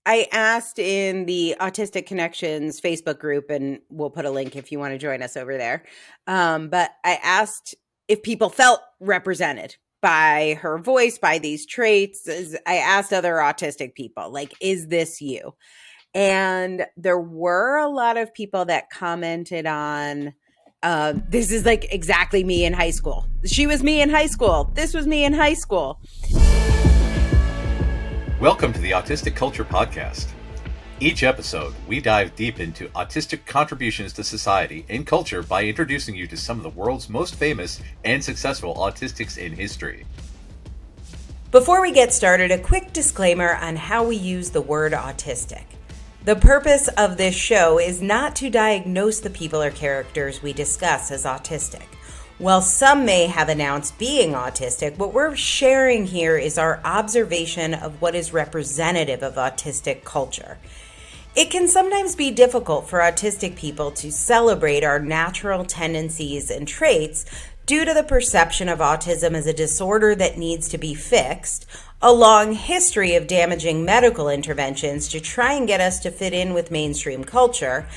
I asked in the Autistic Connections Facebook group, and we'll put a link if you want to join us over there. But I asked if people felt represented by her voice, by these traits. I asked other autistic people, like, is this you? And there were a lot of people that commented on, this is like exactly me in high school. She was me in high school. This was me in high school. Welcome to the Autistic Culture podcast. Each episode, we dive deep into autistic contributions to society and culture by introducing you to some of the world's most famous and successful autistics in history. Before we get started, a quick disclaimer on how we use the word autistic. The purpose of this show is not to diagnose the people or characters we discuss as autistic. While some may have announced being autistic, what we're sharing here is our observation of what is representative of autistic culture. It can sometimes be difficult for autistic people to celebrate our natural tendencies and traits due to the perception of autism as a disorder that needs to be fixed, a long history of damaging medical interventions to try and get us to fit in with mainstream culture,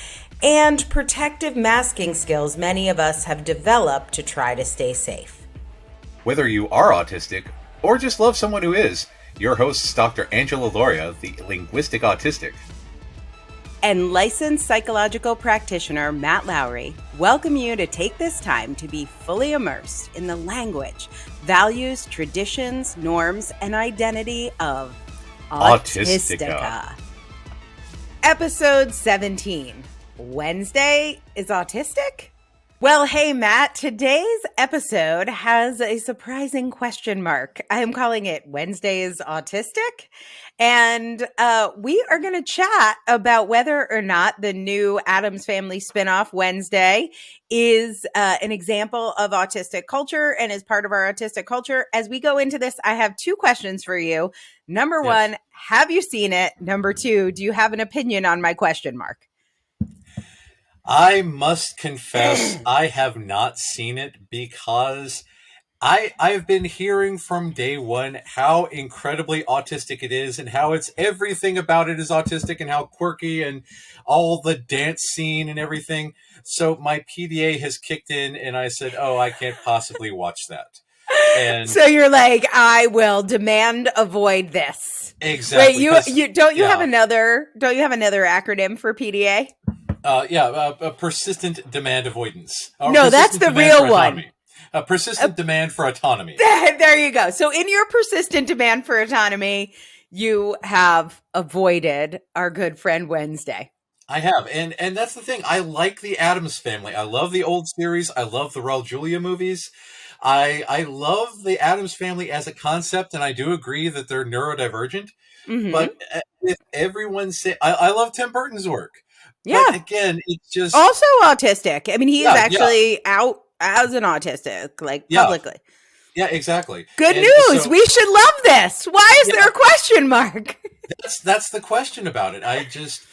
and protective masking skills many of us have developed to try to stay safe. Whether you are autistic or just love someone who is, your hosts Dr. Angela Loria, the linguistic autistic, and licensed psychological practitioner Matt Lowry welcome you to take this time to be fully immersed in the language, values, traditions, norms, and identity of Autistica. Episode 17. Wednesday is autistic? Well, hey, Matt, today's episode has a surprising question mark. I am calling it Wednesday is autistic. And we are going to chat about whether or not the new Addams Family spinoff Wednesday is an example of autistic culture and is part of our autistic culture. As we go into this, I have two questions for you. Number one, have you seen it? Number two, do you have an opinion on my question mark? I must confess, I have not seen it because I've been hearing from day one how incredibly autistic it is and how it's everything about it is autistic and how quirky and all the dance scene and everything. So my PDA has kicked in and I said, oh, I can't possibly watch that. And so you're like, I will demand avoid this. Exactly. Wait, you don't you have another acronym for PDA? Persistent demand avoidance. No, that's the real one. A persistent demand for autonomy. There you go. So in your persistent demand for autonomy, you have avoided our good friend Wednesday. I have. And that's the thing. I like the Addams Family. I love the old series. I love the Raul Julia movies. I love the Addams Family as a concept, and I do agree that they're neurodivergent. Mm-hmm. But if everyone say, I love Tim Burton's work. Yeah. But again, it's just also autistic. I mean, he is actually out as an autistic, like publicly. Yeah, exactly. Good news. So, we should love this. Why is there a question mark? That's the question about it. I just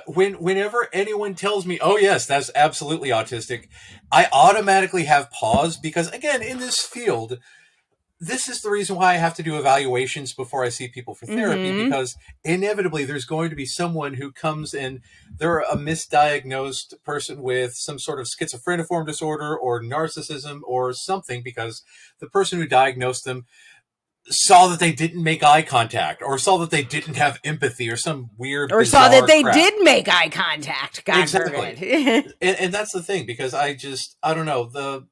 whenever anyone tells me, "Oh yes, that's absolutely autistic," I automatically have pause because again, in this field, this is the reason why I have to do evaluations before I see people for therapy, because inevitably there's going to be someone who comes in, they're a misdiagnosed person with some sort of schizophreniform disorder or narcissism or something, because the person who diagnosed them saw that they didn't make eye contact or saw that they didn't have empathy or some weird or saw that they did make eye contact. God exactly. and that's the thing, because I don't know,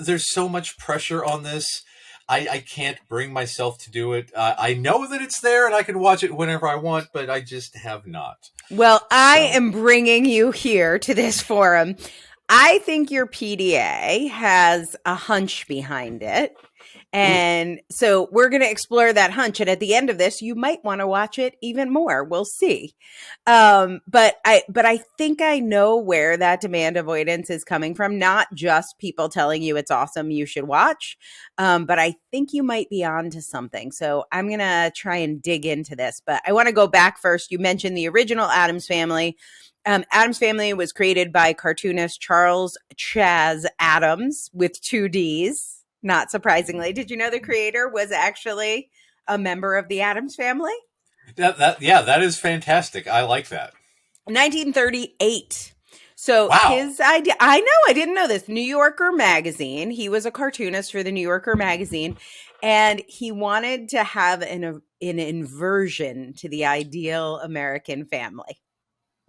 there's so much pressure on this. I can't bring myself to do it. I know that it's there and I can watch it whenever I want, but I just have not. Well, I am bringing you here to this forum. I think your PDA has a hunch behind it. And so we're going to explore that hunch. And at the end of this, you might want to watch it even more. We'll see. But I think I know where that demand avoidance is coming from. Not just people telling you it's awesome, you should watch. But I think you might be onto something. So I'm going to try and dig into this. But I want to go back first. You mentioned the original Addams Family. Addams Family was created by cartoonist Charles Chaz Addams with 2 Ds. Not surprisingly. Did you know the creator was actually a member of the Addams Family? That is fantastic. I like that. 1938. So Wow. his idea, I know, I didn't know this. New Yorker magazine. He was a cartoonist for the New Yorker magazine, and he wanted to have an inversion to the ideal American family.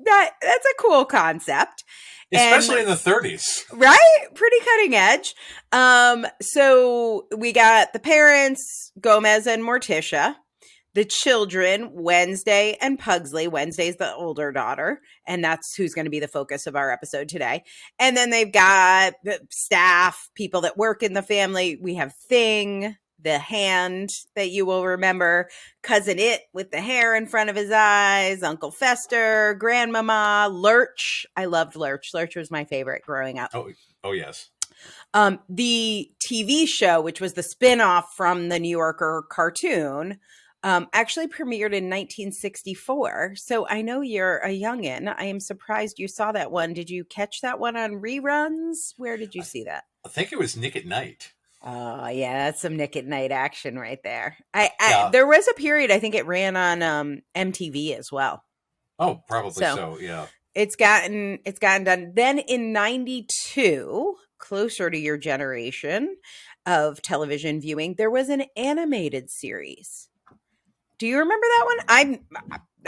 That's a cool concept. Especially And in the 30s. right, pretty cutting edge. So we got the parents, Gomez and Morticia, the children, Wednesday and Pugsley. Wednesday's the older daughter, and that's who's going to be the focus of our episode today. And then they've got the staff, people that work in the family. We have Thing, the hand that you will remember, Cousin It with the hair in front of his eyes, Uncle Fester, Grandmama, Lurch. I loved Lurch. Lurch was my favorite growing up. Oh yes. The TV show, which was the spinoff from the New Yorker cartoon, actually premiered in 1964. So I know you're a youngin'. I am surprised you saw that one. Did you catch that one on reruns? Where did you see that? I think it was Nick at Night. Oh yeah, that's some Nick at Night action right there. Yeah. There was a period I think it ran on MTV as well. Oh, probably so. Yeah. It's gotten done. Then in 92, closer to your generation of television viewing, there was an animated series. Do you remember that one?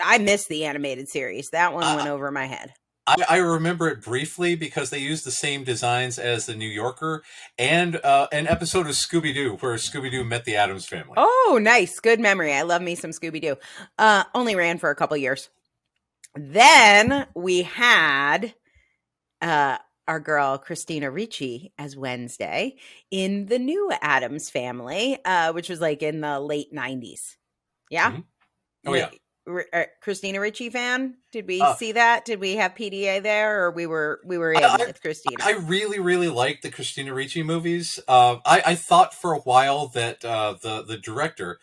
I missed the animated series. That one went over my head. I remember it briefly because they used the same designs as the New Yorker and an episode of Scooby-Doo where Scooby-Doo met the Addams Family. Oh, nice. Good memory. I love me some Scooby-Doo. Only ran for a couple years. Then we had our girl Christina Ricci as Wednesday in the new Addams Family, which was like in the late 90s. Yeah? Mm-hmm. Oh, yeah. Christina Ricci fan? Did we see that? Did we have PDA there, or we were in with Christina? I really, really liked the Christina Ricci movies. I thought for a while that the director,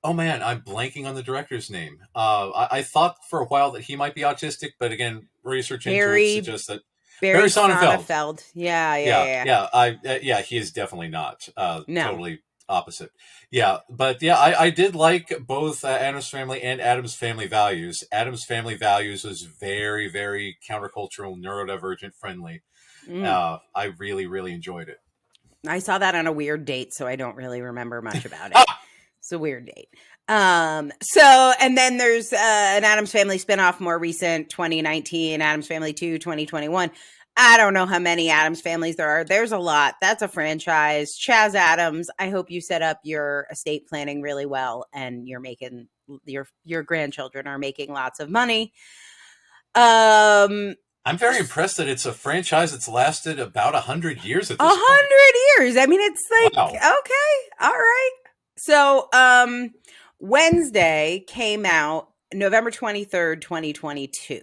oh man, I'm blanking on the director's name. I thought for a while that he might be autistic, but again, research into it suggests that Barry Sonnenfeld. Yeah. He is definitely not. No. Totally opposite. Yeah, but yeah, I did like both Addams Family and Addams Family Values. Addams Family Values was very, very countercultural, neurodivergent friendly. I really, really enjoyed it. I saw that on a weird date, so I don't really remember much about it. It's a weird date. And then there's an Addams Family spinoff, more recent, 2019, Addams Family 2, 2021. I don't know how many Addams Families there are. There's a lot. That's a franchise. Chaz Addams, I hope you set up your estate planning really well and you're making your grandchildren are making lots of money. I'm very impressed that it's a franchise that's lasted about 100 years at this 100 years. I mean, it's like, wow. Okay, all right. So Wednesday came out November 23rd, 2022.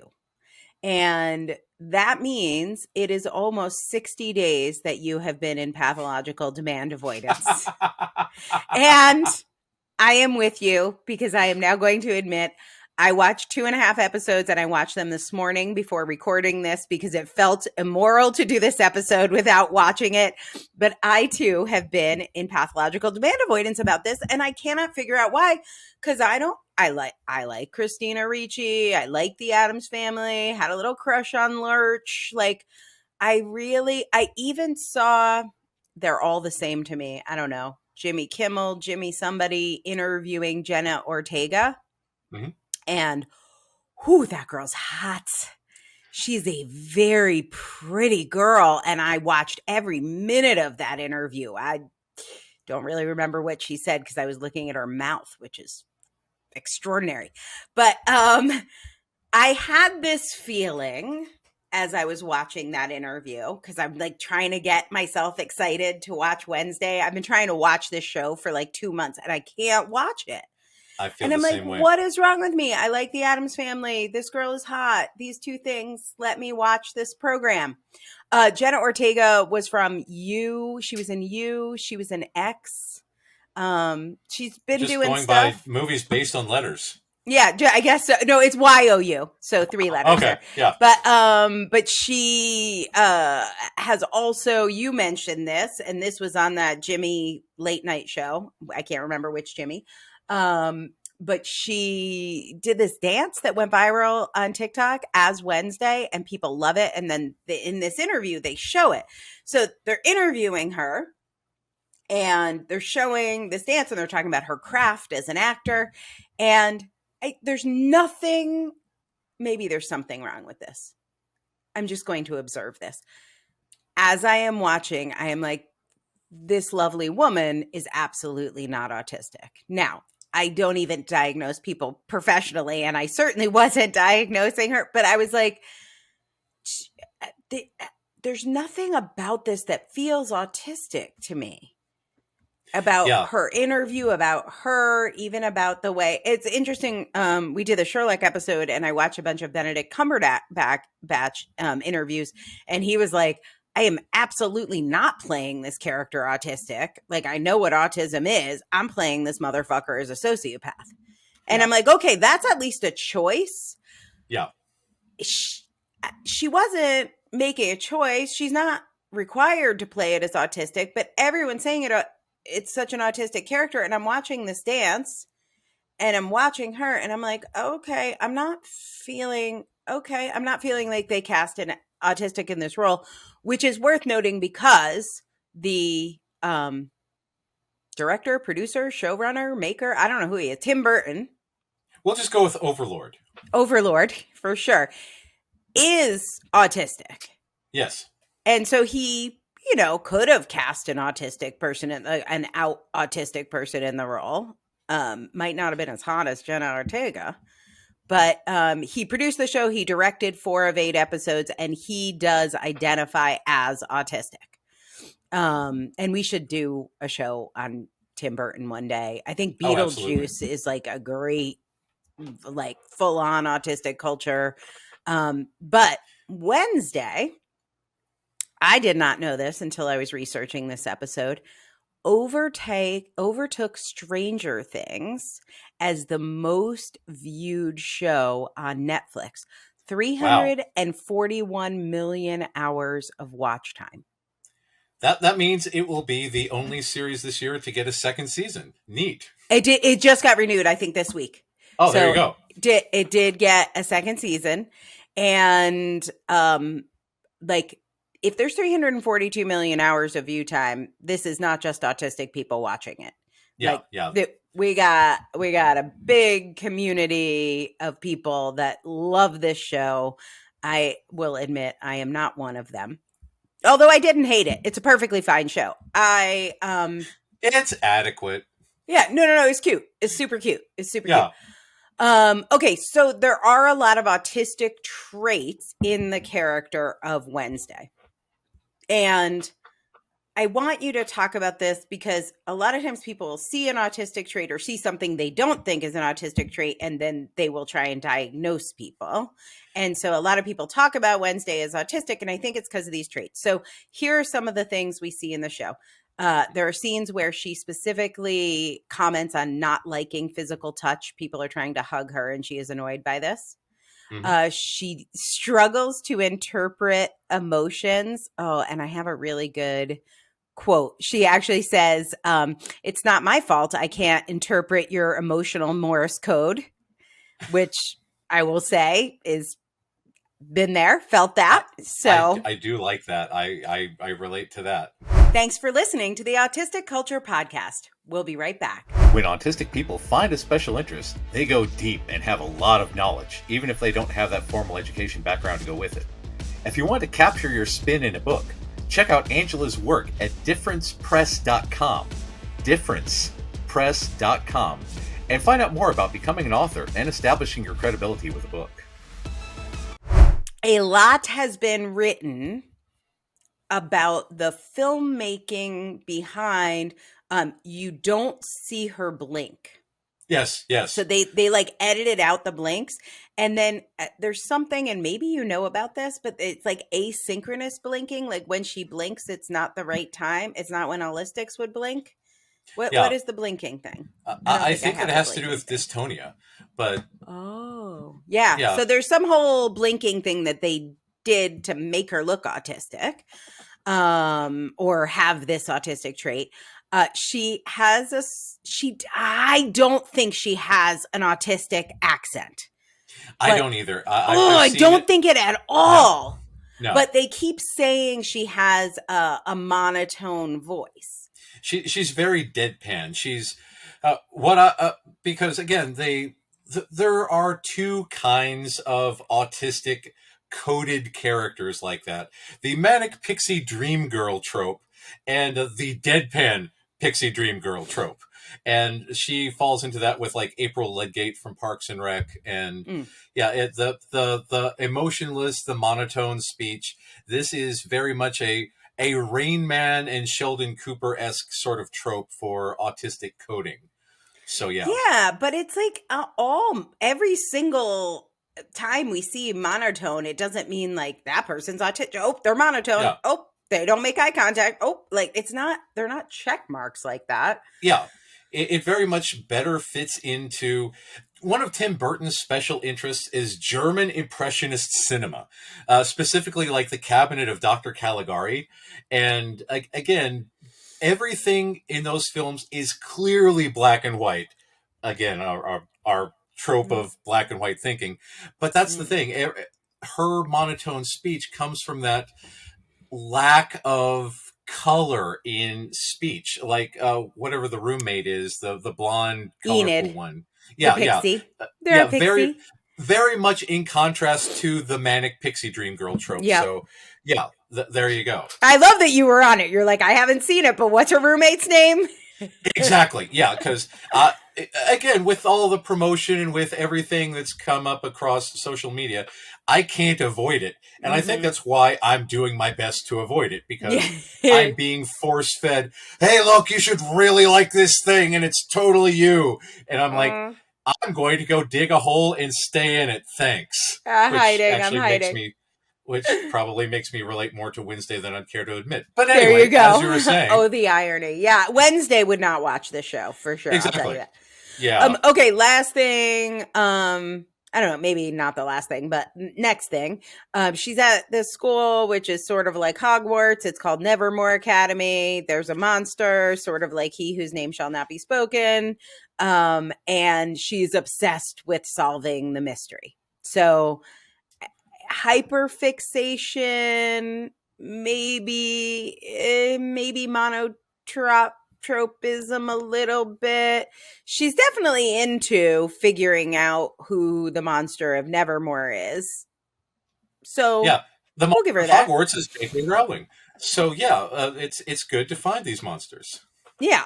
And that means it is almost 60 days that you have been in pathological demand avoidance. And I am with you because I am now going to admit I watched 2.5 episodes and I watched them this morning before recording this because it felt immoral to do this episode without watching it. But I too have been in pathological demand avoidance about this and I cannot figure out why, because I like Christina Ricci. I like the Addams Family, had a little crush on Lurch. Like I even saw, they're all the same to me. I don't know. Jimmy Kimmel, Jimmy somebody interviewing Jenna Ortega. Mm-hmm. And whoo, that girl's hot. She's a very pretty girl. And I watched every minute of that interview. I don't really remember what she said because I was looking at her mouth, which is extraordinary. But I had this feeling as I was watching that interview, because I'm like trying to get myself excited to watch Wednesday. I've been trying to watch this show for like 2 months and I can't watch it. I feel and I'm the like, same way. What is wrong with me? I like the Addams Family. This girl is hot. These two things. Let me watch this program. Jenna Ortega was from You. She was in You. She was in X. She's been just doing going stuff. by movies based on letters. Yeah, I guess so. No, it's YOU. So 3 letters. Okay, there. yeah. But she has also, you mentioned this, and this was on that Jimmy late night show. I can't remember which Jimmy. but she did this dance that went viral on TikTok as Wednesday, and people love it. And then in this interview, they show it. So they're interviewing her, and they're showing this dance, and they're talking about her craft as an actor. And there's nothing, maybe there's something wrong with this. I'm just going to observe this. As I am watching, I am like, this lovely woman is absolutely not autistic. Now, I don't even diagnose people professionally, and I certainly wasn't diagnosing her, but I was like, there's nothing about this that feels autistic to me. About her interview, about her, even about the way it's interesting. We did the Sherlock episode, and I watched a bunch of Benedict Cumberbatch interviews, and he was like, I am absolutely not playing this character autistic. Like, I know what autism is. I'm playing this motherfucker as a sociopath. And I'm like, okay, that's at least a choice. Yeah. She wasn't making a choice. She's not required to play it as autistic, but everyone's saying it's such an autistic character. And I'm watching this dance, and I'm watching her, and I'm like, okay, I'm not feeling like they cast an autistic in this role, which is worth noting because the director, producer, showrunner, maker, I don't know who he is, Tim Burton. We'll just go with Overlord. Overlord, for sure, is autistic. Yes. And so he, could have cast an autistic person, an out autistic person in the role. Might not have been as hot as Jenna Ortega. But he produced the show. He directed 4 of 8 episodes, and he does identify as autistic. And we should do a show on Tim Burton one day. I think Beetlejuice is like a great, like full-on autistic culture. But Wednesday, I did not know this until I was researching this episode, overtook Stranger Things as the most viewed show on Netflix. 341 million hours of watch time. That means it will be the only series this year to get a second season. Neat. It just got renewed, I think, this week. Oh, there you go. It did get a second season. And if there's 342 million hours of view time, this is not just autistic people watching it. Yeah, We got a big community of people that love this show. I will admit I am not one of them. Although I didn't hate it. It's a perfectly fine show. It's adequate. Yeah, no, it's cute. It's super cute. Cute. Okay, so there are a lot of autistic traits in the character of Wednesday. And I want you to talk about this because a lot of times people will see an autistic trait or see something they don't think is an autistic trait, and then they will try and diagnose people. And so a lot of people talk about Wednesday as autistic, and I think it's because of these traits. So here are some of the things we see in the show. There are scenes where she specifically comments on not liking physical touch. People are trying to hug her, and she is annoyed by this. Mm-hmm. She struggles to interpret emotions. Oh, and I have a really good quote. She actually says, it's not my fault I can't interpret your emotional Morse code, which I will say is been there, felt that. So I do like that. I relate to that. Thanks for listening to the Autistic Culture Podcast. We'll be right back. When autistic people find a special interest, they go deep and have a lot of knowledge, even if they don't have that formal education background to go with it. If you want to capture your spin in a book, check out Angela's work at differencepress.com, differencepress.com, and find out more about becoming an author and establishing your credibility with a book. A lot has been written about the filmmaking behind you don't see her blink. Yes. So they like edited out the blinks, and then there's something, and maybe you know about this, but it's like asynchronous blinking. Like when she blinks, it's not the right time. It's not when allistics would blink. What is the blinking thing? I think it has to do with dystonia, but yeah. So there's some whole blinking thing that they did to make her look autistic, or have this autistic trait. She has I don't think she has an autistic accent. I But don't either. I've I seen don't it. think it at No, all. no. But they keep saying she has a monotone voice. She's very deadpan. She's what I because again there are two kinds of autistic coded characters like that: the manic pixie dream girl trope and the deadpan pixie dream girl trope. And she falls into that with like April Ledgate from Parks and Rec, and Mm. yeah, the emotionless, the monotone speech. This is very much a Rain Man and Sheldon Cooper-esque sort of trope for autistic coding. So yeah. Yeah, but it's like every single time we see monotone, it doesn't mean like that person's autistic. Oh, they're monotone. Yeah. Oh, they don't make eye contact. Oh, like they're not check marks like that. Yeah. It very much better fits into one of Tim Burton's special interests is German Impressionist cinema, specifically like the Cabinet of Dr. Caligari. And again, everything in those films is clearly black and white. Again, our trope Mm. of black and white thinking. But that's the Mm. thing. Her monotone speech comes from that lack of color in speech, like whatever the roommate is, the blonde, colorful Enid, one. the Yeah, yeah, pixie. They're a yeah. Very, pixie. very much in contrast to the manic pixie dream girl trope. Yep. So, yeah, there you go. I love that you were on it. You're like, I haven't seen it, but what's her roommate's name? Exactly. Yeah, because again, with all the promotion and with everything that's come up across social media, I can't avoid it, and I think that's why I'm doing my best to avoid it, because I'm being force fed. Hey, look, you should really like this thing, and it's totally you. And I'm like, I'm going to go dig a hole and stay in it. Thanks. Which hiding. I'm actually makes hiding. me. Which probably makes me relate more to Wednesday than I'd care to admit. But There anyway, you go. as you were saying. Oh, the irony. Yeah. Wednesday would not watch this show for sure. Exactly. I'll tell you that. Yeah. Okay. Last thing. I don't know, maybe not the last thing, but next thing. She's at this school, which is sort of like Hogwarts. It's called Nevermore Academy. There's a monster, sort of like He Whose Name Shall Not Be Spoken. And she's obsessed with solving the mystery. So hyperfixation, maybe monotropism a little bit. She's definitely into figuring out who the monster of Nevermore is. So yeah, the we'll give her that. Hogwarts is J.K. Rowling. So yeah, it's good to find these monsters. Yeah.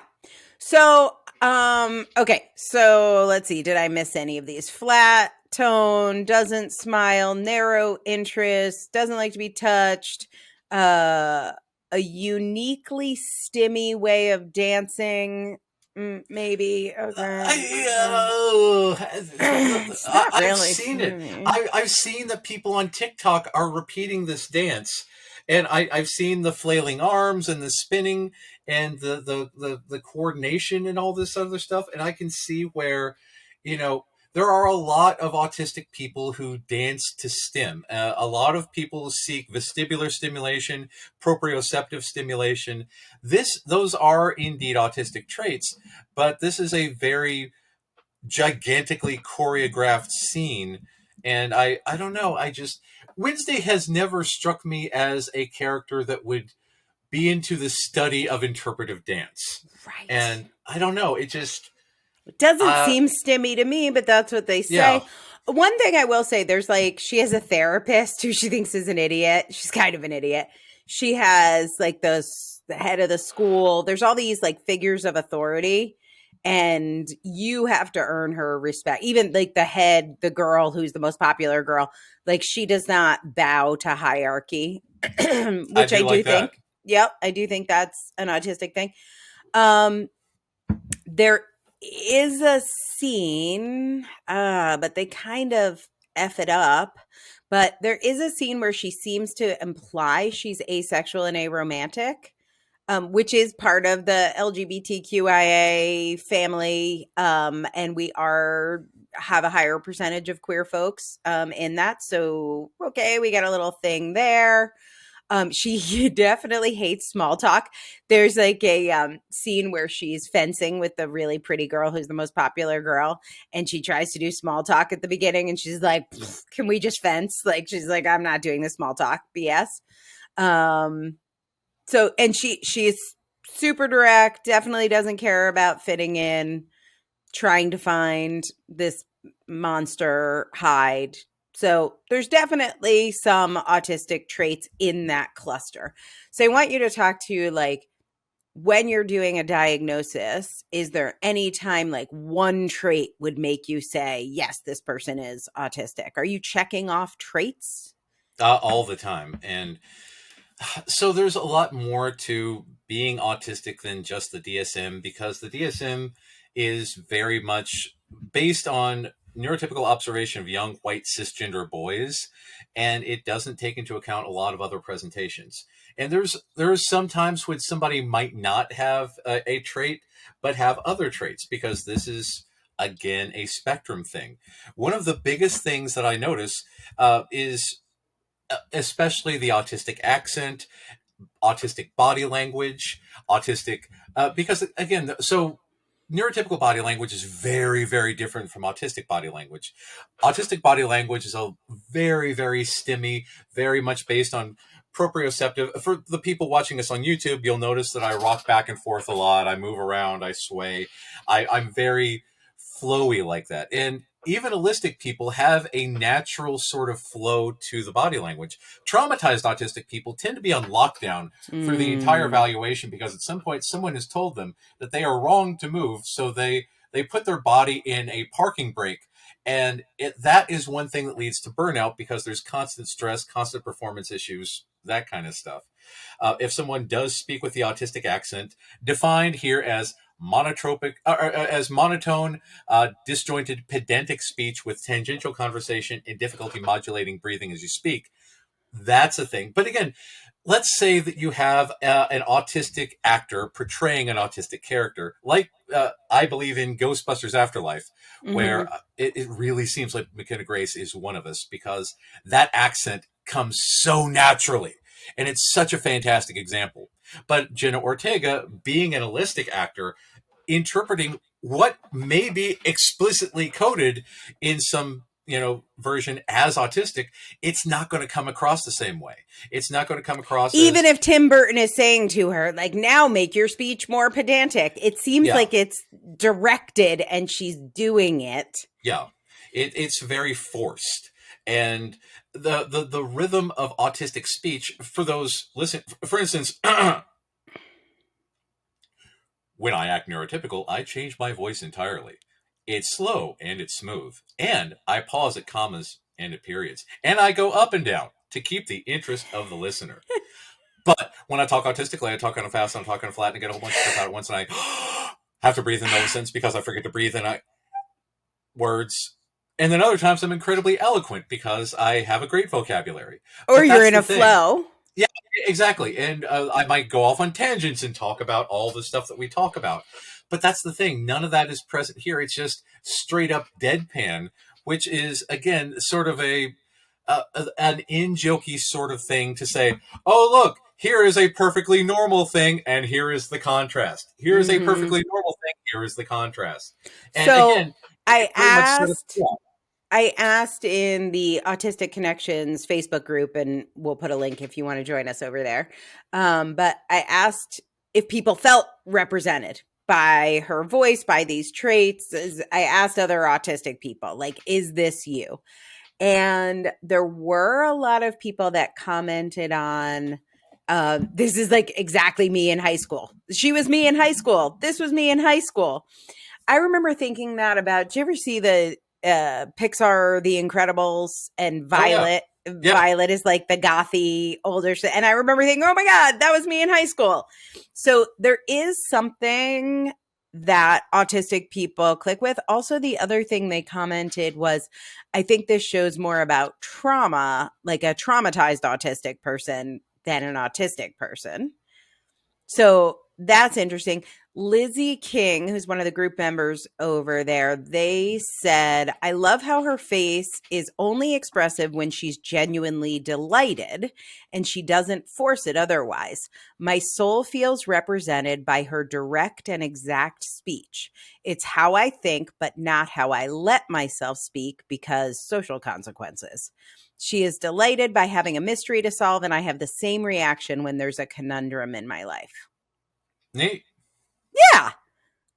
So okay. So let's see. Did I miss any of these? Flat tone, doesn't smile, narrow interest, doesn't like to be touched, a uniquely stimmy way of dancing, maybe. Okay. It's not really I've seen it. I've seen that people on TikTok are repeating this dance, and I've seen the flailing arms and the spinning and the coordination and all this other stuff, and I can see where, there are a lot of autistic people who dance to stim. A lot of people seek vestibular stimulation, proprioceptive stimulation. Those are indeed autistic traits, but this is a very gigantically choreographed scene. And I don't know. Wednesday has never struck me as a character that would be into the study of interpretive dance. Right. And I don't know. It doesn't seem stimmy to me, but that's what they say. Yeah. One thing I will say, there's like, she has a therapist who she thinks is an idiot. She's kind of an idiot. She has like the head of the school. There's all these like figures of authority, and you have to earn her respect. Even like the head, the girl who's the most popular girl, like she does not bow to hierarchy, which I do think. Yep, I do think that's an autistic thing. There is a scene, but they kind of F it up. But there is a scene where she seems to imply she's asexual and aromantic, which is part of the LGBTQIA family. And we have a higher percentage of queer folks in that. So, okay, we got a little thing there. She definitely hates small talk. There's like a scene where she's fencing with the really pretty girl who's the most popular girl, and she tries to do small talk at the beginning, and she's like, "Can we just fence?" Like she's like, "I'm not doing the small talk BS." Um, so and she's super direct. Definitely doesn't care about fitting in. Trying to find this monster hide. So there's definitely some autistic traits in that cluster. So I want you to talk to like when you're doing a diagnosis, is there any time like one trait would make you say, yes, this person is autistic? Are you checking off traits? All the time. And so there's a lot more to being autistic than just the DSM, because the DSM is very much based on neurotypical observation of young white cisgender boys, and it doesn't take into account a lot of other presentations. And there's sometimes when somebody might not have a trait but have other traits, because this is again a spectrum thing. One of the biggest things that I notice is especially the autistic accent, autistic body language, autistic, because again, so neurotypical body language is very, very different from autistic body language. Autistic body language is a very, very stimmy, very much based on proprioceptive. For the people watching us on YouTube, you'll notice that I rock back and forth a lot. I move around, I sway. I'm very flowy like that. And even allistic people have a natural sort of flow to the body language. Traumatized autistic people tend to be on lockdown through the entire evaluation, because at some point someone has told them that they are wrong to move, so they put their body in a parking brake. And that is one thing that leads to burnout, because there's constant stress, constant performance issues, that kind of stuff. If someone does speak with the autistic accent, defined here as monotropic, as monotone, disjointed, pedantic speech with tangential conversation and difficulty modulating breathing as you speak, that's a thing. But again, let's say that you have an autistic actor portraying an autistic character, like I believe in Ghostbusters Afterlife, where it really seems like McKenna Grace is one of us, because that accent comes so naturally. And it's such a fantastic example. But Jenna Ortega, being an allistic actor, interpreting what may be explicitly coded in some version as autistic, it's not going to come across the same way. It's not going to come across even as, if Tim Burton is saying to her, like, now make your speech more pedantic. It seems like it's directed and she's doing it. Yeah, it's very forced. And the rhythm of autistic speech, for those listen, for instance, when I act neurotypical, I change my voice entirely. It's slow and it's smooth. And I pause at commas and at periods. And I go up and down to keep the interest of the listener. But when I talk autistically, I talk kind of fast, I'm talking flat, and I get a whole bunch of stuff out at once, and I have to breathe in those sense because I forget to breathe in words. And then other times I'm incredibly eloquent because I have a great vocabulary. Or you're in a flow. Yeah, exactly. And I might go off on tangents and talk about all the stuff that we talk about. But that's the thing. None of that is present here. It's just straight up deadpan, which is, again, sort of an in-jokey sort of thing to say, oh, look, here is a perfectly normal thing, and here is the contrast. Here is a perfectly normal thing, here is the contrast. And so again, I asked in the Autistic Connections Facebook group, and we'll put a link if you want to join us over there. But I asked if people felt represented by her voice, by these traits. I asked other autistic people, like, is this you? And there were a lot of people that commented on, this is like exactly me in high school. She was me in high school. This was me in high school. I remember thinking that about, did you ever see the Pixar, The Incredibles, and Violet? Oh, yeah. Violet is like the gothy older, and I remember thinking, oh my God, that was me in high school. So there is something that autistic people click with. Also, the other thing they commented was, I think this shows more about trauma, like a traumatized autistic person than an autistic person. So That's interesting. Lizzie King, who's one of the group members over there, they said, I love how her face is only expressive when she's genuinely delighted and she doesn't force it otherwise. My soul feels represented by her direct and exact speech. It's how I think, but not how I let myself speak because social consequences. She is delighted by having a mystery to solve, and I have the same reaction when there's a conundrum in my life. Neat. Yeah,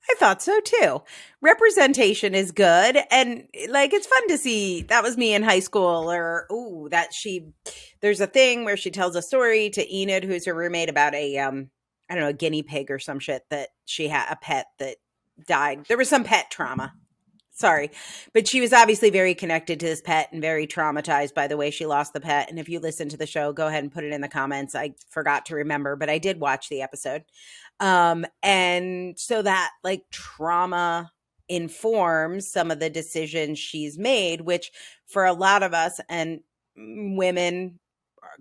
I thought so too. Representation is good. And like, it's fun to see that was me in high school, or, there's a thing where she tells a story to Enid, who's her roommate, about I don't know, a guinea pig or some shit that she had, a pet that died. There was some pet trauma. Sorry. But she was obviously very connected to this pet and very traumatized by the way she lost the pet. And if you listen to the show, go ahead and put it in the comments. I forgot to remember, but I did watch the episode. And so that like trauma informs some of the decisions she's made, which for a lot of us and women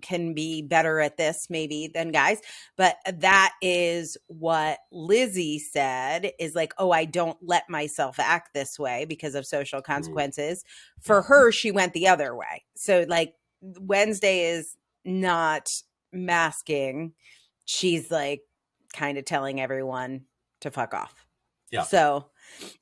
can be better at this maybe than guys, but that is what Lizzie said, is like, oh, I don't let myself act this way because of social consequences. Ooh. For her, she went the other way. So like Wednesday is not masking. She's like kind of telling everyone to fuck off. Yeah. So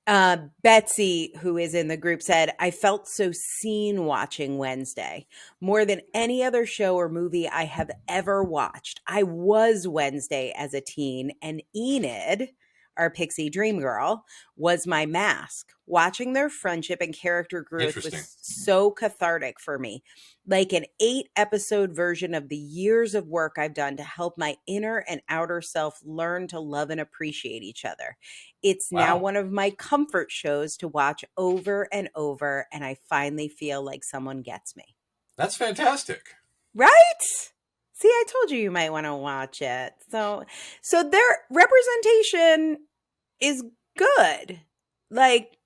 Betsy, who is in the group, said, I felt so seen watching Wednesday. More than any other show or movie I have ever watched. I was Wednesday as a teen, and Enid, our pixie dream girl, was my mask. Watching their friendship and character growth was so cathartic for me. Like an 8-episode version of the years of work I've done to help my inner and outer self learn to love and appreciate each other. It's now one of my comfort shows to watch over and over, and I finally feel like someone gets me. That's fantastic. Right? See, I told you might want to watch it. So their representation is good. Like,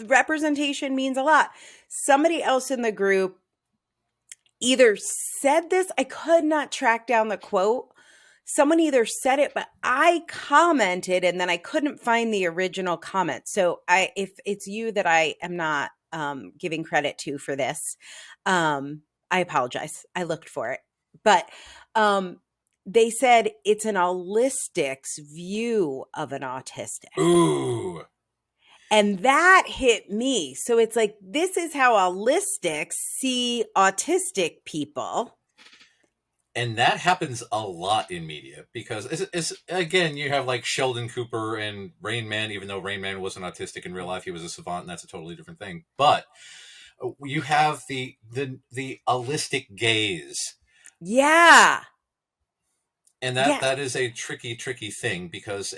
representation means a lot. Somebody else in the group either said this, I could not track down the quote. Someone either said it, but I commented and then I couldn't find the original comment. So if it's you that I am not giving credit to for this, I apologize. I looked for it. But they said it's an allistic's view of an autistic. Ooh. And that hit me. So it's like, this is how allistics see autistic people. And that happens a lot in media because, it's again, you have like Sheldon Cooper and Rain Man, even though Rain Man wasn't autistic in real life, he was a savant, and that's a totally different thing. But you have the allistic gaze. Yeah. And that is a tricky thing because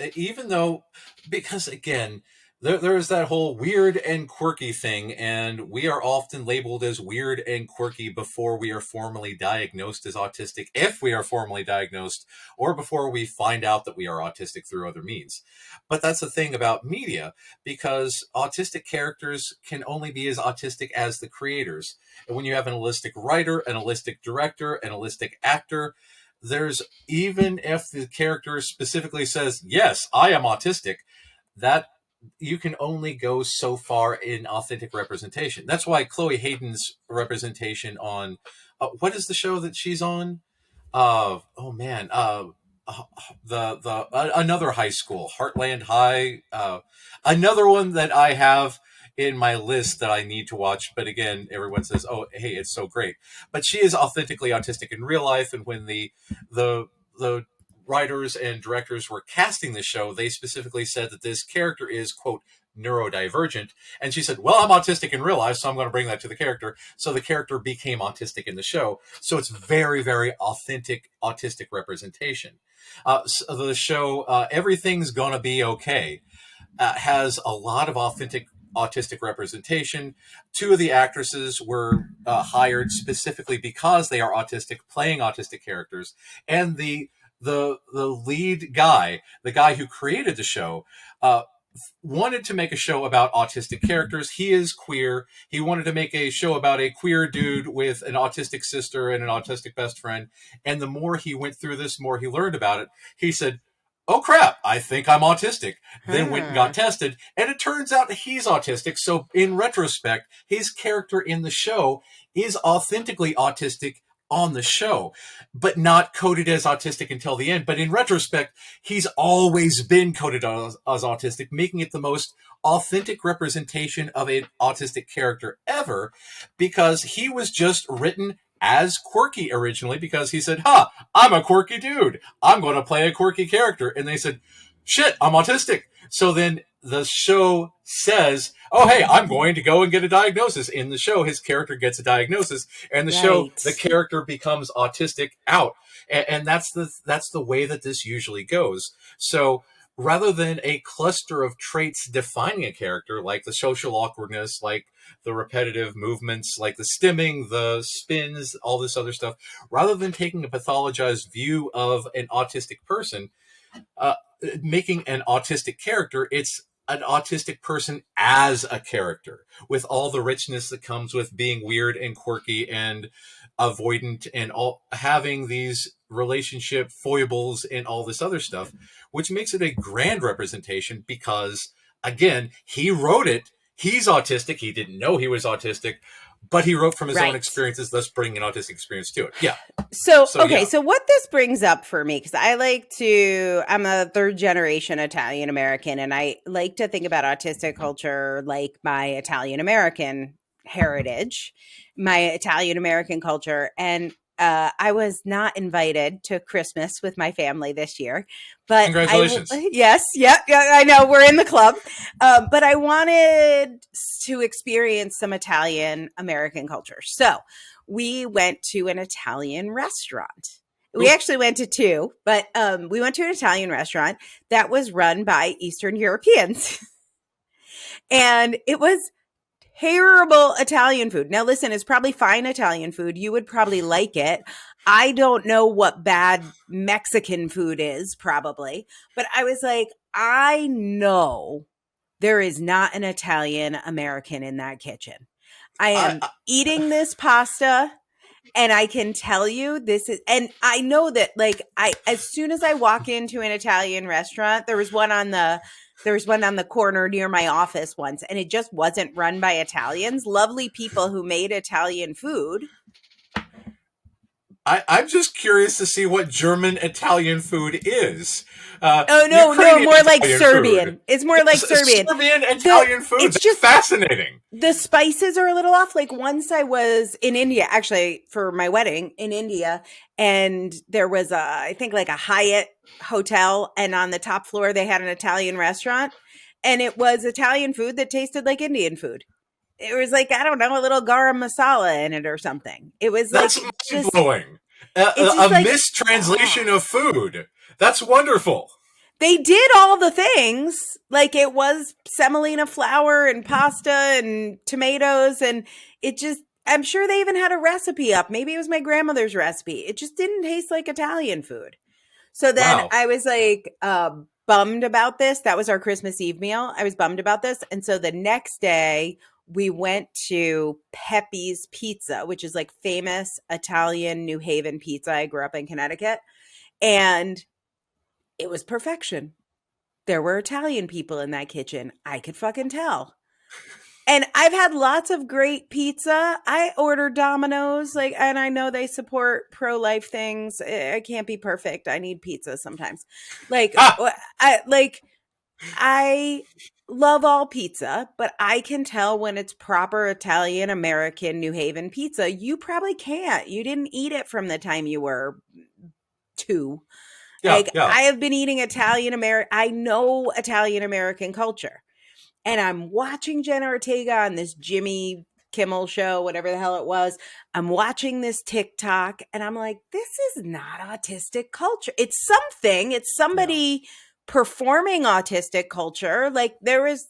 again, there's that whole weird and quirky thing, and we are often labeled as weird and quirky before we are formally diagnosed as autistic, if we are formally diagnosed, or before we find out that we are autistic through other means. But that's the thing about media, because autistic characters can only be as autistic as the creators. And when you have an allistic writer, an allistic director, an allistic actor, there's, even if the character specifically says, yes, I am autistic, that you can only go so far in authentic representation. That's why Chloe Hayden's representation on what is the show that she's on? Another high school, Heartland High. Another one that I have in my list that I need to watch. But again, everyone says, "Oh, hey, it's so great." But she is authentically autistic in real life, and when the writers and directors were casting the show, they specifically said that this character is, quote, neurodivergent. And she said, well, I'm autistic in real life, so I'm going to bring that to the character. So the character became autistic in the show. So it's very, very authentic autistic representation. So the show, Everything's Gonna Be Okay, has a lot of authentic autistic representation. 2 of the actresses were hired specifically because they are autistic, playing autistic characters. And the lead guy, the guy who created the show, wanted to make a show about autistic characters. He is queer. He wanted to make a show about a queer dude with an autistic sister and an autistic best friend. And the more he went through this, the more he learned about it. He said, oh crap, I think I'm autistic. Then went and Huh. got tested, and it turns out that he's autistic. So, in retrospect, his character in the show is authentically autistic on the show, but not coded as autistic until the end. But in retrospect, he's always been coded as autistic, making it the most authentic representation of an autistic character ever, because he was just written as quirky originally, because he said, I'm a quirky dude. I'm going to play a quirky character. And they said, shit, I'm autistic. So then the show says, oh, hey, I'm going to go and get a diagnosis. In the show, his character gets a diagnosis. And the show, Right. the character becomes autistic out. And that's the way that this usually goes. So rather than a cluster of traits defining a character, like the social awkwardness, like the repetitive movements, like the stimming, the spins, all this other stuff, rather than taking a pathologized view of an autistic person, uh, making an autistic character, it's an autistic person as a character with all the richness that comes with being weird and quirky and avoidant and all having these relationship foibles and all this other stuff, which makes it a grand representation because, again, he wrote it. He's autistic. He didn't know he was autistic, but he wrote from his own Right. experiences, thus bringing an autistic experience to it. Yeah. So, So, okay, yeah. so what this brings up for me, because I'm a third generation Italian American, and I like to think about autistic culture like my Italian American heritage, my Italian American culture. And I was not invited to Christmas with my family this year, but Congratulations. yes, yeah, I know we're in the club. But I wanted to experience some Italian American culture. So, we went to an Italian restaurant. We Ooh. actually went to two, but we went to an Italian restaurant that was run by Eastern Europeans. And it was terrible Italian food. Now, listen, it's probably fine Italian food. You would probably like it. I don't know what bad Mexican food is, probably. But I was like, I know there is not an Italian American in that kitchen. I am eating this pasta, and I can tell you this is, and I know that as soon as I walk into an Italian restaurant, there was one on the corner near my office once, and it just wasn't run by Italians, lovely people who made Italian food. I'm just curious to see what German Italian food is. No, Ukrainian more like Italian Serbian. food. It's more like Serbian. Serbian Italian food. It's That's just fascinating. the spices are a little off. Like once I was in India, actually for my wedding in India, and there was I think like a Hyatt hotel, and on the top floor they had an Italian restaurant, and it was Italian food that tasted like Indian food. It was like, I don't know, a little garam masala in it or something. It was That's like mind blowing. it's A just like mistranslation of food. That's wonderful. they did all the things. Like it was semolina flour and pasta and tomatoes, and it just, I'm sure they even had a recipe up. Maybe it was my grandmother's recipe. It just didn't taste like Italian food. So then Wow. I was like bummed about this. That was our Christmas Eve meal. I was bummed about this. And so the next day we went to Pepe's Pizza, which is like famous Italian New Haven pizza. I grew up in Connecticut, and it was perfection. There were Italian people in that kitchen. I could fucking tell. And I've had lots of great pizza. I order Domino's, and I know they support pro-life things. I can't be perfect. I need pizza sometimes. I love all pizza, but I can tell when it's proper Italian American New Haven pizza. You probably can't. You didn't eat it from the time you were 2. Yeah, I have been eating Italian American. I know Italian American culture. And I'm watching Jenna Ortega on this Jimmy Kimmel show, whatever the hell it was. I'm watching this TikTok, and I'm like, this is not autistic culture. It's something. It's somebody performing autistic culture. Like there was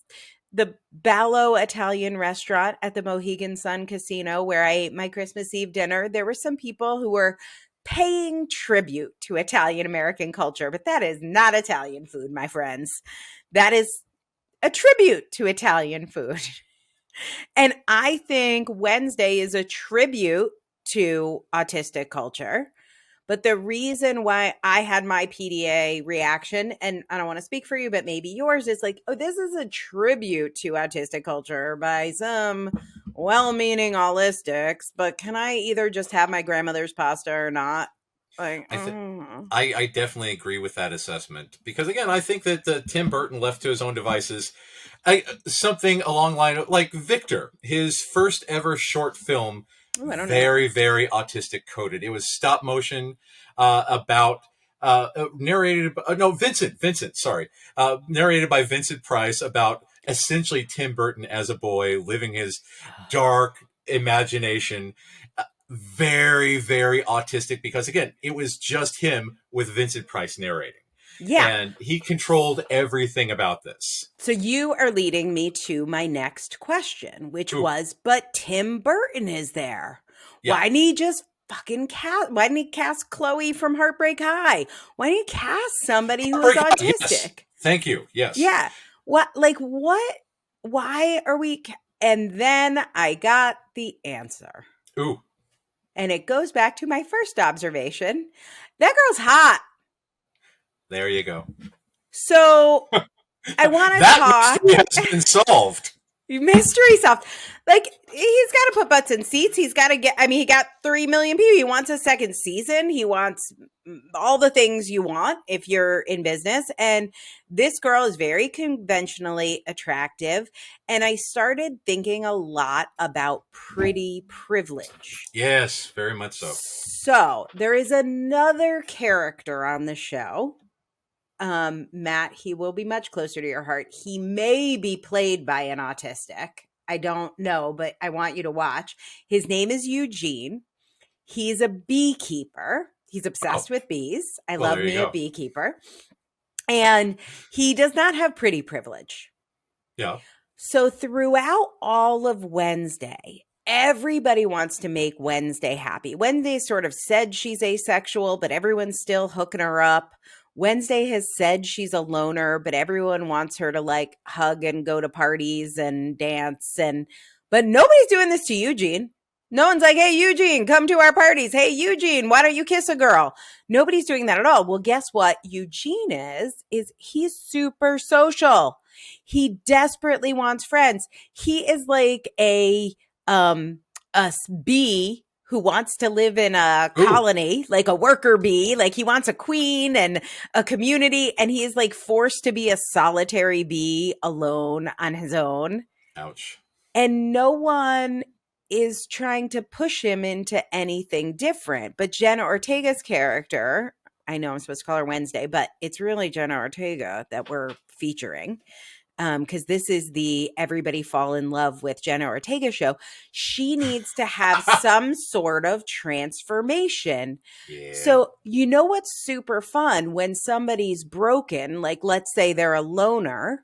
the Ballo Italian restaurant at the Mohegan Sun Casino where I ate my Christmas Eve dinner. There were some people who were paying tribute to Italian American culture, but that is not Italian food, my friends. That is a tribute to Italian food. And I think Wednesday is a tribute to autistic culture, But the reason why I had my PDA reaction, and I don't want to speak for you, but maybe yours, is like, oh, this is a tribute to autistic culture by some well-meaning allistics, but can I either just have my grandmother's pasta or not? Like, I think I definitely agree with that assessment because again, I think that Tim Burton left to his own devices, something along the line of like Victor, his first ever short film, ooh, I don't know. very autistic coded. It was stop motion about narrated no Vincent sorry narrated by Vincent Price about essentially Tim Burton as a boy living his dark imagination, very autistic because again it was just him with Vincent Price narrating Yeah. and he controlled everything about this. So you are leading me to my next question, which Ooh, was, but Tim Burton is there. yeah, Why didn't he just fucking cast, why didn't he cast Chloe from Heartbreak High? Why didn't he cast somebody who is yes, autistic? thank you, yes. Yeah. What, why are we, and then I got the answer. Ooh, And it goes back to my first observation. That girl's hot. there you go. So I want to That talk. mystery has been solved. Mystery stuff. Like, he's got to put butts in seats. He's got to get, I mean, he got 3 million people. He wants a second season. He wants all the things you want if you're in business. And this girl is very conventionally attractive. And I started thinking a lot about pretty privilege. Yes, very much so. So there is another character on the show. Matt, he will be much closer to your heart. He may be played by an autistic. I don't know, but I want you to watch. His name is Eugene. He's a beekeeper. He's obsessed with bees. I Well, love there you me a go. beekeeper. And he does not have pretty privilege. Yeah. So throughout all of Wednesday, everybody wants to make Wednesday happy. Wednesday sort of said she's asexual, but everyone's still hooking her up. Wednesday has said she's a loner, but everyone wants her to like hug and go to parties and dance. But nobody's doing this to Eugene. No one's like, hey, Eugene, come to our parties. Hey, Eugene, why don't you kiss a girl? Nobody's doing that at all. Well, guess what Eugene is he's super social. He desperately wants friends. He is like a bee who wants to live in a Ooh, colony, like a worker bee. Like he wants a queen and a community, and he is like forced to be a solitary bee alone on his own. ouch. And no one is trying to push him into anything different. But Jenna Ortega's character, I know I'm supposed to call her Wednesday, but it's really Jenna Ortega that we're featuring. Because this is the Everybody Fall in Love with Jenna Ortega show. She needs to have some sort of transformation. Yeah. So, you know what's super fun when somebody's broken, like let's say they're a loner,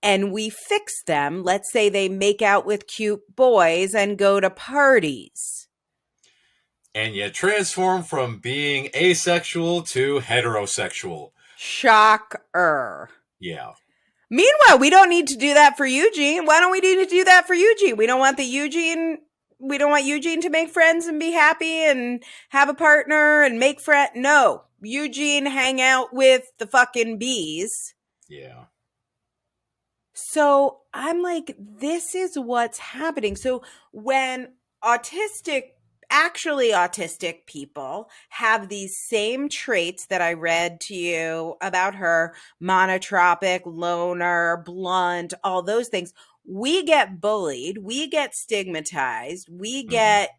and we fix them. Let's say they make out with cute boys and go to parties. And you transform from being asexual to heterosexual. Shocker. Yeah. Meanwhile, we don't need to do that for Eugene. Why don't we need to do that for Eugene? We don't want Eugene to make friends and be happy and have a partner and make friends. No, Eugene hang out with the fucking bees. Yeah. So I'm like, this is what's happening. So when actually autistic people have these same traits that I read to you about her, monotropic, loner, blunt, all those things, we get bullied, we get stigmatized, we get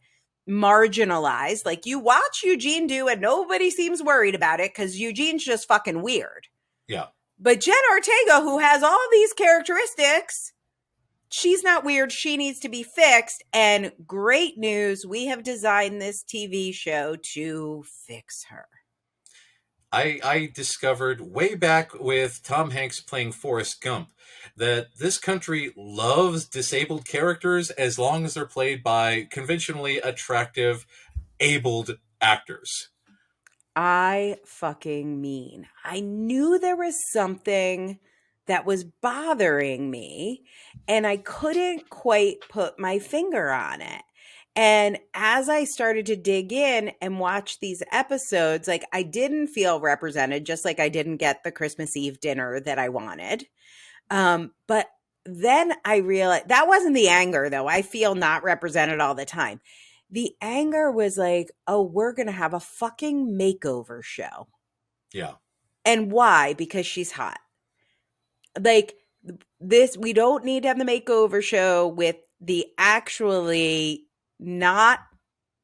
marginalized. Like you watch Eugene do and nobody seems worried about it because Eugene's just fucking weird. Yeah. But Jenna Ortega, who has all these characteristics, she's not weird. She needs to be fixed. And great news, we have designed this TV show to fix her. I discovered way back with Tom Hanks playing Forrest Gump that this country loves disabled characters as long as they're played by conventionally attractive, abled actors. I fucking mean. I knew there was something that was bothering me, and I couldn't quite put my finger on it. And as I started to dig in and watch these episodes, like I didn't feel represented, just like I didn't get the Christmas Eve dinner that I wanted. But then I realized that wasn't the anger, though. I feel not represented all the time. The anger was like, oh, we're going to have a fucking makeover show. Yeah. And why? Because she's hot. Like this, we don't need to have the makeover show with the actually not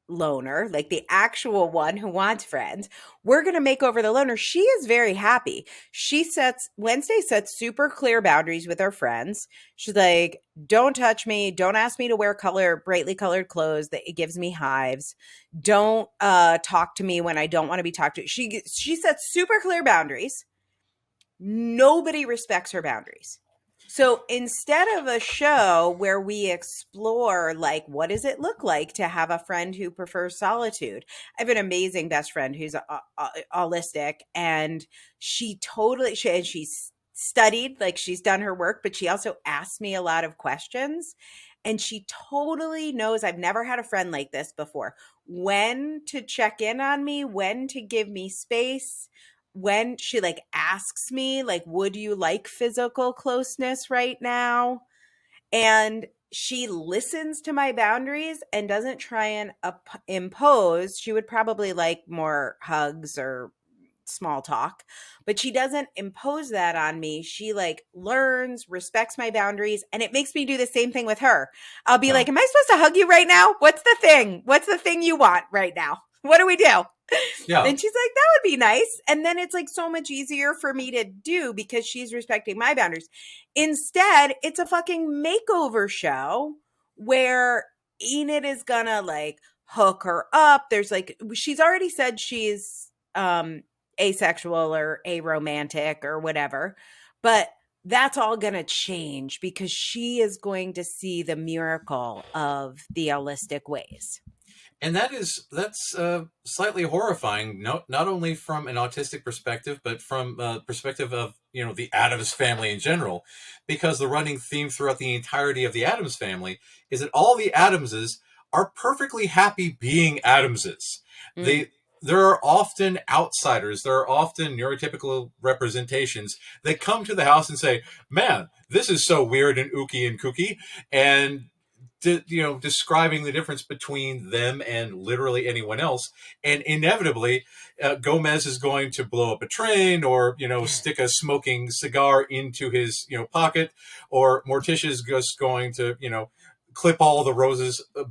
loner, like the actual one who wants friends. We're going to make over the loner. She is very happy. Wednesday sets super clear boundaries with her friends. She's like, don't touch me. Don't ask me to wear brightly colored clothes that it gives me hives. Don't talk to me when I don't want to be talked to. She sets super clear boundaries. Nobody respects her boundaries. So instead of a show where we explore, like, what does it look like to have a friend who prefers solitude? I have an amazing best friend who's allistic, and she's studied, like she's done her work, but she also asked me a lot of questions. And she totally knows, I've never had a friend like this before, when to check in on me, when to give me space, when she like asks me like, would you like physical closeness right now? And she listens to my boundaries and doesn't try and impose. She would probably like more hugs or small talk, but she doesn't impose that on me. She like learns, respects my boundaries, and it makes me do the same thing with her. I'll be like, am I supposed to hug you right now? What's the thing you want right now? What do we do? Yeah. And she's like, that would be nice. And then it's like so much easier for me to do because she's respecting my boundaries. Instead, it's a fucking makeover show where Enid is gonna like hook her up. There's like, she's already said she's asexual or aromantic or whatever, but that's all going to change because she is going to see the miracle of the allistic ways. And that's slightly horrifying, not only from an autistic perspective, but from perspective of the Addams family in general, because the running theme throughout the entirety of the Addams family is that all the Addamses are perfectly happy being Addamses. There are often outsiders, there are often neurotypical representations that come to the house and say, man, this is so weird and ooky and kooky, and describing the difference between them and literally anyone else. And inevitably, Gomez is going to blow up a train or, stick a smoking cigar into his, pocket, or Morticia is just going to, clip all the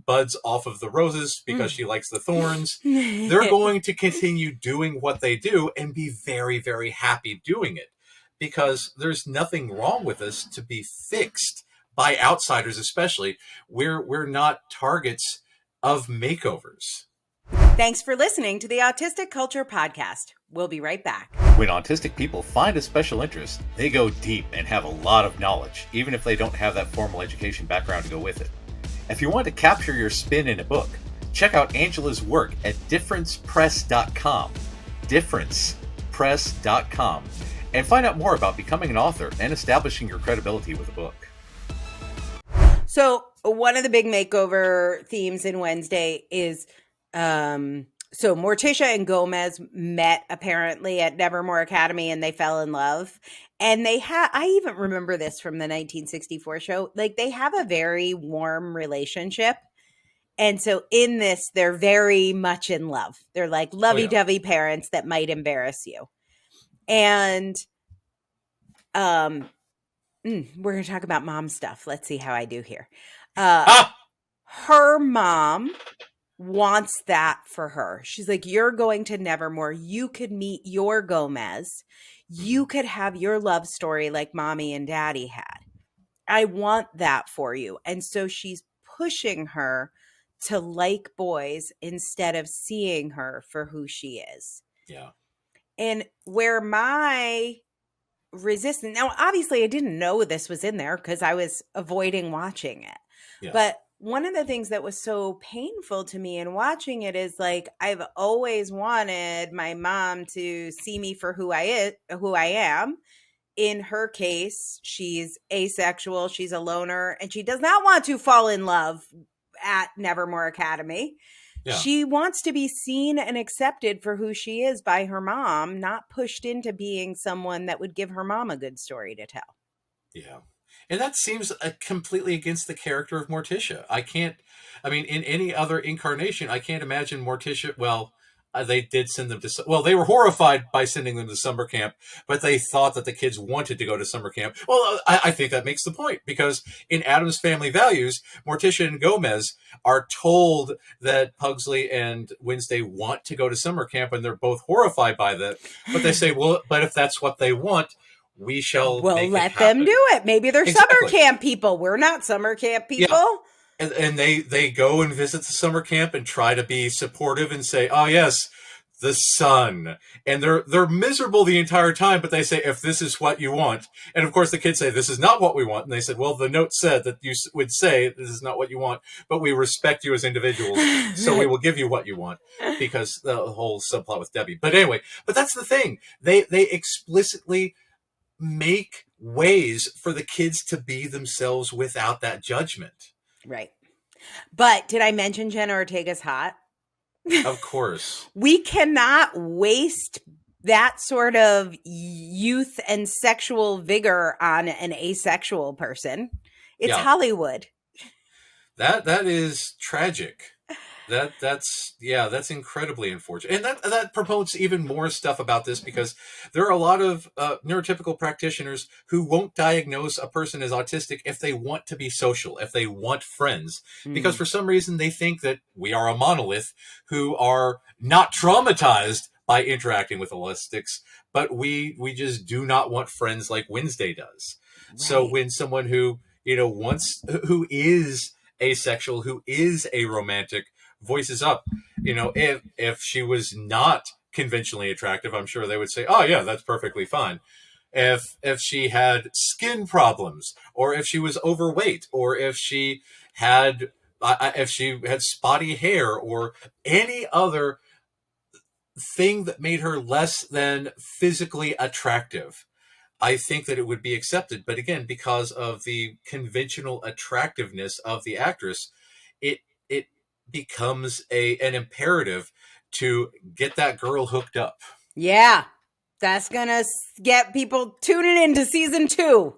buds off of the roses because she likes the thorns. They're going to continue doing what they do and be very, very happy doing it, because there's nothing wrong with us to be fixed by outsiders, especially. We're not targets of makeovers. Thanks for listening to the Autistic Culture podcast. We'll be right back. When autistic people find a special interest, they go deep and have a lot of knowledge, even if they don't have that formal education background to go with it. If you want to capture your spin in a book, check out Angela's work at differencepress.com, differencepress.com, and find out more about becoming an author and establishing your credibility with a book. So one of the big makeover themes in Wednesday is, so Morticia and Gomez met apparently at Nevermore Academy and they fell in love. And I even remember this from the 1964 show, like they have a very warm relationship. And so in this, they're very much in love. They're like lovey-dovey parents that might embarrass you. And, we're going to talk about mom stuff. Let's see how I do here. Her mom wants that for her. She's like, you're going to Nevermore. You could meet your Gomez. You could have your love story like mommy and daddy had. I want that for you. And so she's pushing her to like boys instead of seeing her for who she is. Yeah. And where my resistance, now obviously I didn't know this was in there because I was avoiding watching it. Yeah. But one of the things that was so painful to me in watching it is like, I've always wanted my mom to see me for who I am. In her case, she's asexual, she's a loner, and she does not want to fall in love at Nevermore Academy. Yeah. She wants to be seen and accepted for who she is by her mom, not pushed into being someone that would give her mom a good story to tell. Yeah. And that seems completely against the character of Morticia. I mean, in any other incarnation, I can't imagine Morticia. Well, they did send them to, well, they were horrified by sending them to summer camp, but they thought that the kids wanted to go to summer camp. Well, I think that makes the point, because in Addams Family Values, Morticia and Gomez are told that Pugsley and Wednesday want to go to summer camp, and they're both horrified by that. But they say, well, but if that's what they want, we shall We'll make it let them happen. do it. Maybe they're Exactly. summer camp people. We're not summer camp people. Yeah. And they go and visit the summer camp and try to be supportive and say, oh yes, the sun. And they're miserable the entire time, but they say, if this is what you want. And of course the kids say, this is not what we want. And they said, well, the note said that you would say this is not what you want, but we respect you as individuals, so we will give you what you want, because the whole subplot with Debbie. But anyway, but that's the thing. They explicitly make ways for the kids to be themselves without that judgment. Right. But did I mention Jenna Ortega's hot? Of course. We cannot waste that sort of youth and sexual vigor on an asexual person. It's Hollywood. That is tragic. That's incredibly unfortunate. And that promotes even more stuff about this, because there are a lot of neurotypical practitioners who won't diagnose a person as autistic if they want to be social, if they want friends, because for some reason they think that we are a monolith who are not traumatized by interacting with allistics, but we just do not want friends like Wednesday does. Right. So when someone who who is asexual, who is aromantic, voices up, if she was not conventionally attractive, I'm sure they would say, oh yeah, that's perfectly fine. If she had skin problems, or if she was overweight, or if she had spotty hair, or any other thing that made her less than physically attractive, I think that it would be accepted. But again, because of the conventional attractiveness of the actress, it becomes an imperative to get that girl hooked up. Yeah, that's gonna get people tuning into season 2.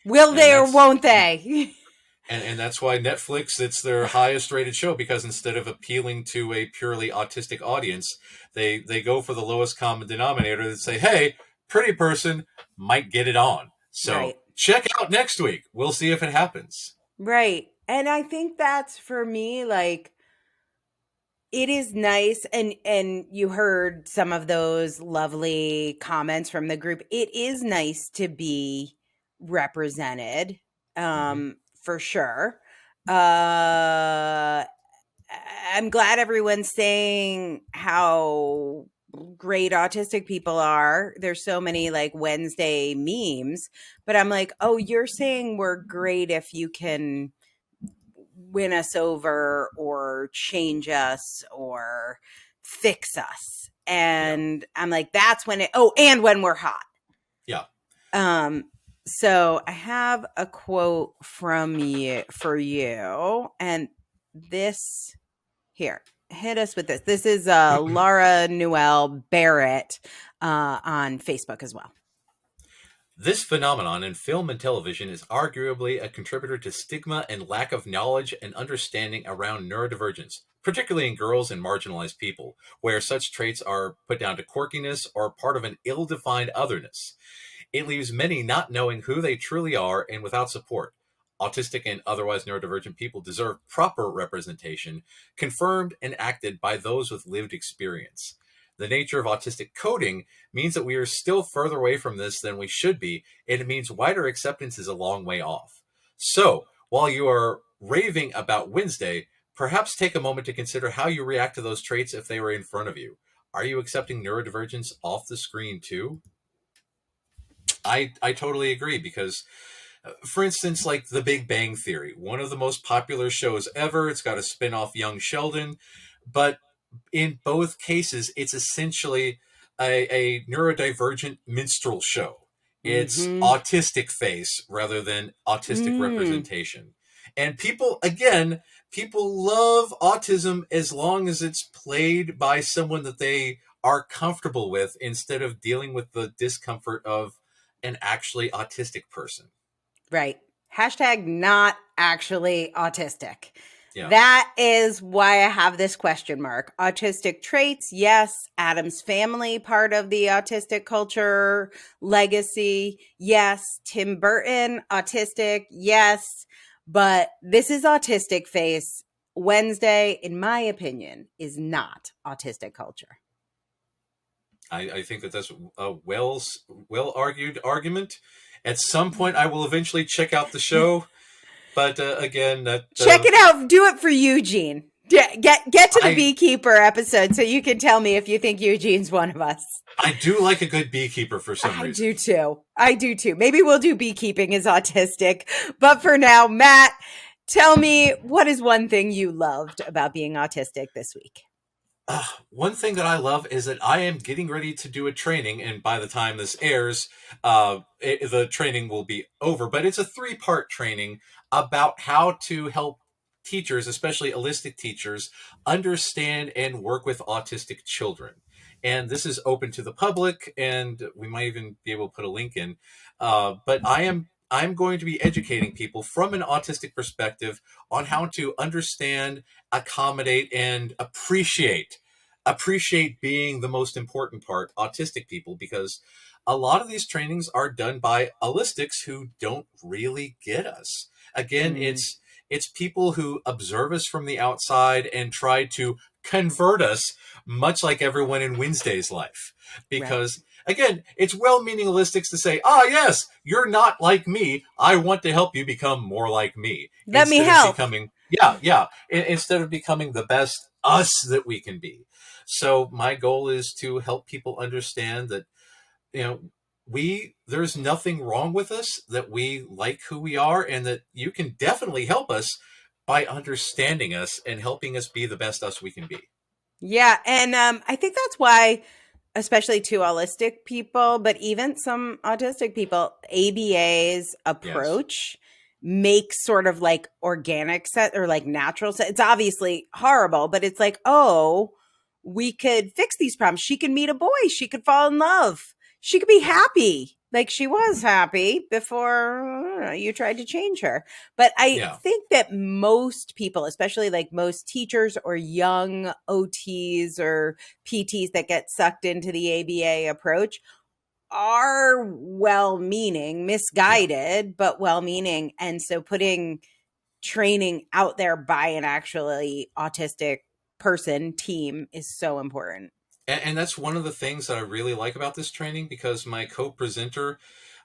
Will they or won't they? And that's why Netflix, it's their highest rated show, because instead of appealing to a purely autistic audience, they go for the lowest common denominator and say, hey, pretty person might get it on. So check out next week. We'll see if it happens. Right. And I think that's, for me, like, it is nice, and you heard some of those lovely comments from the group. It is nice to be represented, for sure. I'm glad everyone's saying how great autistic people are. There's so many like Wednesday memes, but I'm like, oh, you're saying we're great if you can win us over or change us or fix us. And I'm like, that's when and when we're hot. Yeah. So I have a quote from you for you, and this here, hit us with this. This is Laura Newell Barrett on Facebook as well. This phenomenon in film and television is arguably a contributor to stigma and lack of knowledge and understanding around neurodivergence, particularly in girls and marginalized people, where such traits are put down to quirkiness or part of an ill-defined otherness. It leaves many not knowing who they truly are and without support. Autistic and otherwise neurodivergent people deserve proper representation, confirmed and acted by those with lived experience. The nature of autistic coding means that we are still further away from this than we should be, and it means wider acceptance is a long way off. So, while you are raving about Wednesday, perhaps take a moment to consider how you react to those traits if they were in front of you. Are you accepting neurodivergence off the screen too? I totally agree, because, for instance, like The Big Bang Theory, one of the most popular shows ever. It's got a spin-off, Young Sheldon, but in both cases, it's essentially a neurodivergent minstrel show. It's autistic face rather than autistic representation. And people, again, people love autism as long as it's played by someone that they are comfortable with instead of dealing with the discomfort of an actually autistic person. Right. Hashtag not actually autistic. Yeah. That is why I have this question mark. Autistic traits, yes. Addams Family, part of the autistic culture legacy, yes. Tim Burton, autistic, yes. But this is autistic face. Wednesday, in my opinion, is not autistic culture. I think that that's a well argued argument. At some point, I will eventually check out the show, but again, that Check it out. Do it for Eugene. Get to the I beekeeper episode so you can tell me if you think Eugene's one of us. I do like a good beekeeper for some I reason. do too. I do too. Maybe we'll do beekeeping as autistic. But for now, Matt, tell me, what is one thing you loved about being autistic this week? One thing that I love is that I am getting ready to do a training, and by the time this airs, the training will be over. But it's a 3-part training about how to help teachers, especially allistic teachers, understand and work with autistic children. And this is open to the public, and we might even be able to put a link in. But I'm going to be educating people from an autistic perspective on how to understand, accommodate, and appreciate being the most important part, autistic people, because a lot of these trainings are done by allistics who don't really get us. Again, it's people who observe us from the outside and try to convert us, much like everyone in Wednesday's life. Because again, it's well-meaning allistics to say, yes, you're not like me. I want to help you become more like me. Let me help. Instead of becoming the best us that we can be. So my goal is to help people understand that, there's nothing wrong with us, that we like who we are, and that you can definitely help us by understanding us and helping us be the best us we can be. Yeah. And I think that's why, especially to allistic people, but even some autistic people, ABA's approach makes sort of like organic set or like natural set. It's obviously horrible, but it's like, we could fix these problems. She could meet a boy. She could fall in love. She could be happy. Like she was happy before you tried to change her. But I think that most people, especially like most teachers or young OTs or PTs that get sucked into the ABA approach, are well-meaning, misguided, but well-meaning. And so putting training out there by an actually autistic person team is so important. And that's one of the things that I really like about this training, because my co-presenter,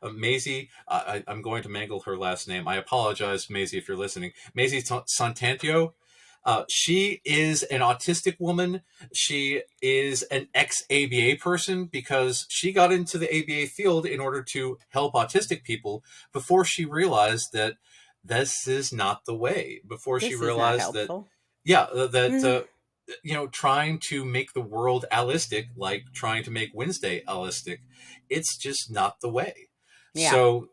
Maisie, I'm going to mangle her last name. I apologize, Maisie, if you're listening. Maisie Santantio. She is an autistic woman. She is an ex-ABA person because she got into the ABA field in order to help autistic people before she realized that this is not the way. Before she realized trying to make the world allistic, like trying to make Wednesday allistic, it's just not the way. Yeah. So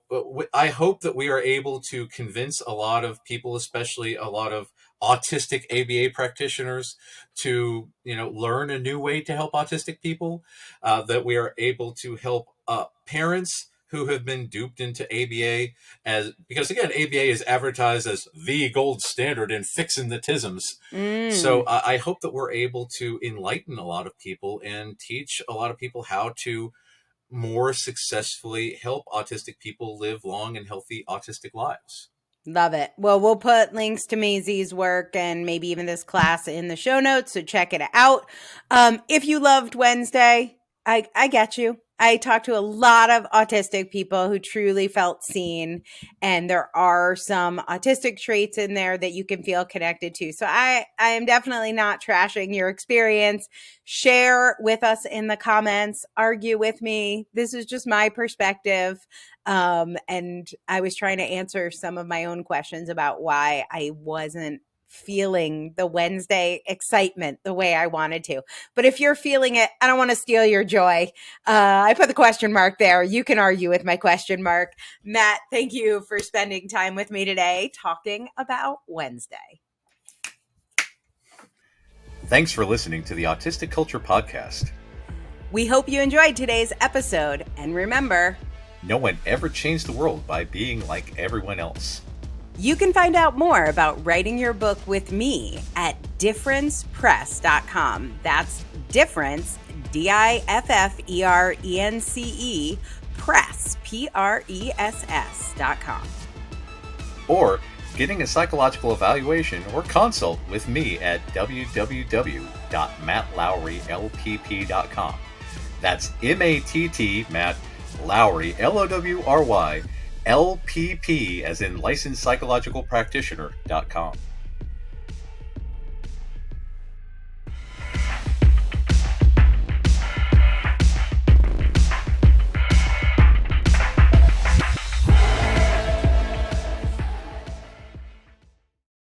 I hope that we are able to convince a lot of people, especially a lot of autistic ABA practitioners, to learn a new way to help autistic people, that we are able to help parents who have been duped into ABA, because again, ABA is advertised as the gold standard in fixing the tisms. So I hope that we're able to enlighten a lot of people and teach a lot of people how to more successfully help autistic people live long and healthy autistic lives. Love it. Well, we'll put links to Maisie's work and maybe even this class in the show notes, so check it out. If you loved Wednesday, I get you. I talked to a lot of autistic people who truly felt seen, and there are some autistic traits in there that you can feel connected to. So I am definitely not trashing your experience. Share with us in the comments, argue with me. This is just my perspective. And I was trying to answer some of my own questions about why I wasn't feeling the Wednesday excitement the way I wanted to. But if you're feeling it, I don't want to steal your joy. I put the question mark there. You can argue with my question mark. Matt, thank you for spending time with me today talking about Wednesday. Thanks for listening to the Autistic Culture Podcast. We hope you enjoyed today's episode, and remember, no one ever changed the world by being like everyone else. You can find out more about writing your book with me at differencepress.com. That's difference, DIFFERENCE, press, PRESS.com. Or getting a psychological evaluation or consult with me at www.mattlowrylpp.com. That's MATT, Matt Lowry, LOWRY, LPP, as in licensed psychological practitioner.com.